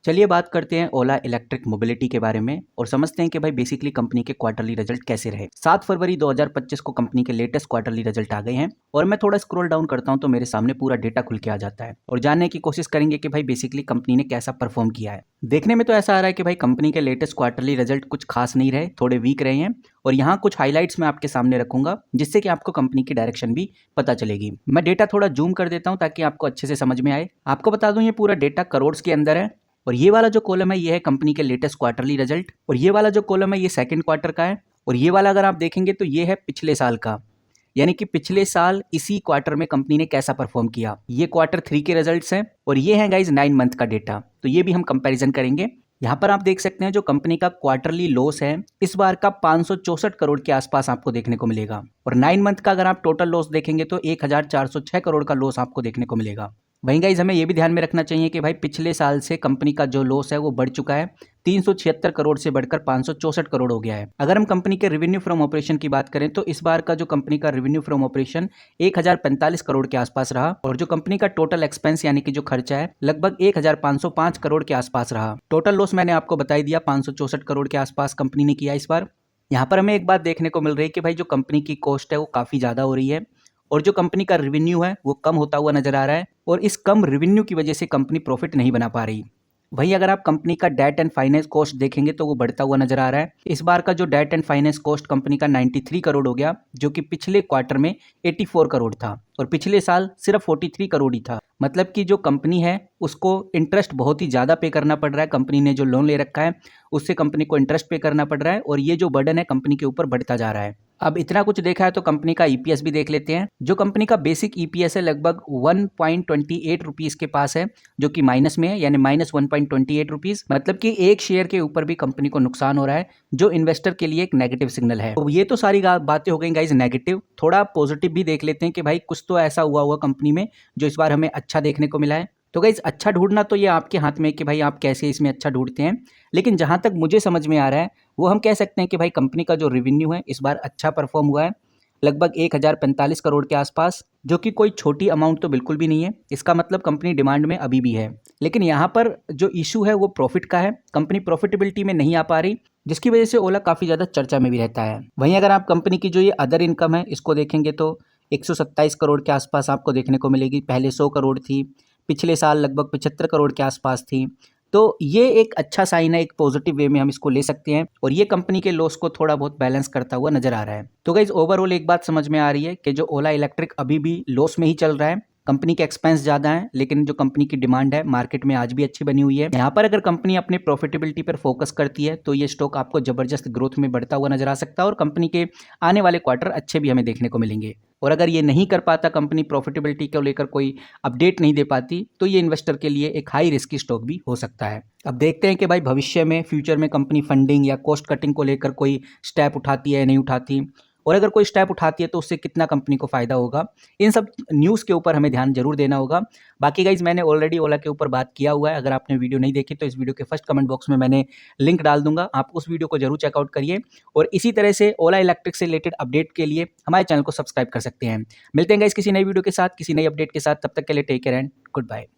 चलिए बात करते हैं ओला इलेक्ट्रिक मोबिलिटी के बारे में और समझते हैं कि भाई बेसिकली कंपनी के क्वार्टरली रिजल्ट कैसे रहे। 7 फरवरी 2025 को कंपनी के लेटेस्ट क्वार्टरली रिजल्ट आ गए हैं और मैं थोड़ा स्क्रॉल डाउन करता हूं तो मेरे सामने पूरा डेटा खुल के आ जाता है और जानने की कोशिश करेंगे कि भाई बेसिकली कंपनी ने कैसा परफॉर्म किया है। देखने में तो ऐसा आ रहा है कि भाई कंपनी के लेटेस्ट क्वार्टरली रिजल्ट कुछ खास नहीं रहे, थोड़े वीक रहे हैं और यहाँ कुछ हाईलाइट्स मैं आपके सामने रखूंगा जिससे कि आपको कंपनी की डायरेक्शन भी पता चलेगी। मैं डेटा थोड़ा जूम कर देता हूँ ताकि आपको अच्छे से समझ में आए। आपको बता दूं ये पूरा डेटा करोड़ के अंदर है और ये वाला जो कॉलम है ये है कंपनी के लेटेस्ट क्वार्टरली रिजल्ट और ये वाला जो कॉलम है ये सेकंड क्वार्टर का है और ये वाला अगर आप देखेंगे तो ये है पिछले साल का, यानी कि पिछले साल इसी क्वार्टर में कंपनी ने कैसा परफॉर्म किया। ये क्वार्टर 3 के रिजल्ट्स हैं और ये है गाइज 9 मंथ का डेटा, तो ये भी हम कंपैरिजन करेंगे। यहाँ पर आप देख सकते हैं जो कंपनी का क्वार्टरली लॉस है इस बार का 564 करोड़ के आसपास आपको देखने को मिलेगा और 9 मंथ का अगर आप टोटल लॉस देखेंगे तो 1406 करोड़ का लॉस आपको देखने को मिलेगा। वहीं गाइज हमें यह भी ध्यान में रखना चाहिए कि भाई पिछले साल से कंपनी का जो लॉस है वो बढ़ चुका है, 376 करोड़ से बढ़कर 564 करोड़ हो गया है। अगर हम कंपनी के रेवेन्यू फ्रॉम ऑपरेशन की बात करें तो इस बार का जो कंपनी का रेवेन्यू फ्रॉम ऑपरेशन 1045 करोड़ के आसपास रहा और जो कंपनी का टोटल एक्सपेंस यानी कि जो खर्चा है लगभग 1505 करोड़ के आसपास रहा। टोटल लॉस मैंने आपको बता ही दिया, 564 करोड़ के आसपास कंपनी ने किया इस बार। यहाँ पर हमें एक बात देखने को मिल रही है कि भाई जो कंपनी की कॉस्ट है वो काफ़ी ज़्यादा हो रही है और जो कंपनी का रेवेन्यू है वो कम होता हुआ नजर आ रहा है और इस कम रेवेन्यू की वजह से कंपनी प्रॉफिट नहीं बना पा रही। वहीं अगर आप कंपनी का डेट एंड फाइनेंस कॉस्ट देखेंगे तो वो बढ़ता हुआ नजर आ रहा है। इस बार का जो debt and finance cost company का 93 करोड़ हो गया जो कि पिछले क्वार्टर में 84 करोड़ था और पिछले साल सिर्फ 43 करोड़ ही था। मतलब कि जो कंपनी है उसको इंटरेस्ट बहुत ही ज़्यादा पे करना पड़ रहा है। कंपनी ने जो लोन ले रखा है उससे कंपनी को इंटरेस्ट पे करना पड़ रहा है और ये जो बर्डन है कंपनी के ऊपर बढ़ता जा रहा है। अब इतना कुछ देखा है तो कंपनी का ईपीएस भी देख लेते हैं। जो कंपनी का बेसिक ईपीएस है लगभग 1.28 रुपीज़ के पास है जो कि माइनस में है, यानी -1.28 रुपीज़। मतलब कि एक शेयर के ऊपर भी कंपनी को नुकसान हो रहा है जो इन्वेस्टर के लिए एक नेगेटिव सिग्नल है। तो ये तो सारी बातें हो गई गाइज नेगेटिव। थोड़ा पॉजिटिव भी देख लेते हैं कि भाई कुछ तो ऐसा हुआ कंपनी में जो इस बार हमें अच्छा देखने को मिला है। तो गाइज अच्छा ढूंढना तो ये आपके हाथ में है कि भाई आप कैसे इसमें अच्छा ढूंढते हैं, लेकिन जहां तक मुझे समझ में आ रहा है वो हम कह सकते हैं कि भाई कंपनी का जो रेवेन्यू है इस बार अच्छा परफॉर्म हुआ है, लगभग 1045 करोड़ के आसपास, जो कि कोई छोटी अमाउंट तो बिल्कुल भी नहीं है। इसका मतलब कंपनी डिमांड में अभी भी है, लेकिन यहाँ पर जो इशू है वो प्रॉफिट का है। कंपनी प्रॉफिटेबिलिटी में नहीं आ पा रही जिसकी वजह से ओला काफ़ी ज़्यादा चर्चा में भी रहता है। वहीं अगर आप कंपनी की जो ये अदर इनकम है इसको देखेंगे तो 127 करोड़ के आसपास आपको देखने को मिलेगी। पहले 100 करोड़ थी, पिछले साल लगभग 75 करोड़ के आसपास थी। तो ये एक अच्छा साइन है, एक पॉजिटिव वे में हम इसको ले सकते हैं और ये कंपनी के लॉस को थोड़ा बहुत बैलेंस करता हुआ नजर आ रहा है। तो गाइज ओवरऑल एक बात समझ में आ रही है कि जो ओला इलेक्ट्रिक अभी भी लॉस में ही चल रहा है। कंपनी के एक्सपेंस ज़्यादा है लेकिन जो कंपनी की डिमांड है मार्केट में आज भी अच्छी बनी हुई है। यहाँ पर अगर कंपनी अपने प्रॉफिटेबिलिटी पर फोकस करती है तो ये स्टॉक आपको जबरदस्त ग्रोथ में बढ़ता हुआ नजर आ सकता है और कंपनी के आने वाले क्वार्टर अच्छे भी हमें देखने को मिलेंगे। और अगर ये नहीं कर पाता, कंपनी प्रॉफिटेबिलिटी को लेकर कोई अपडेट नहीं दे पाती, तो ये इन्वेस्टर के लिए एक हाई रिस्की स्टॉक भी हो सकता है। अब देखते हैं कि भाई भविष्य में फ्यूचर में कंपनी फंडिंग या कॉस्ट कटिंग को लेकर कोई स्टेप उठाती है या नहीं उठाती, और अगर कोई स्टेप उठाती है तो उससे कितना कंपनी को फायदा होगा। इन सब न्यूज़ के ऊपर हमें ध्यान जरूर देना होगा। बाकी गाइज मैंने ऑलरेडी ओला के ऊपर बात किया हुआ है, अगर आपने वीडियो नहीं देखी तो इस वीडियो के फर्स्ट कमेंट बॉक्स में मैंने लिंक डाल दूंगा, आप उस वीडियो को जरूर चेकआउट करिए। और इसी तरह से ओला इलेक्ट्रिक से रिलेटेड अपडेट के लिए हमारे चैनल को सब्सक्राइब कर सकते हैं। मिलते हैं गाइज किसी नई वीडियो के साथ, किसी नई अपडेट के साथ। तब तक के लिए take care and good bye.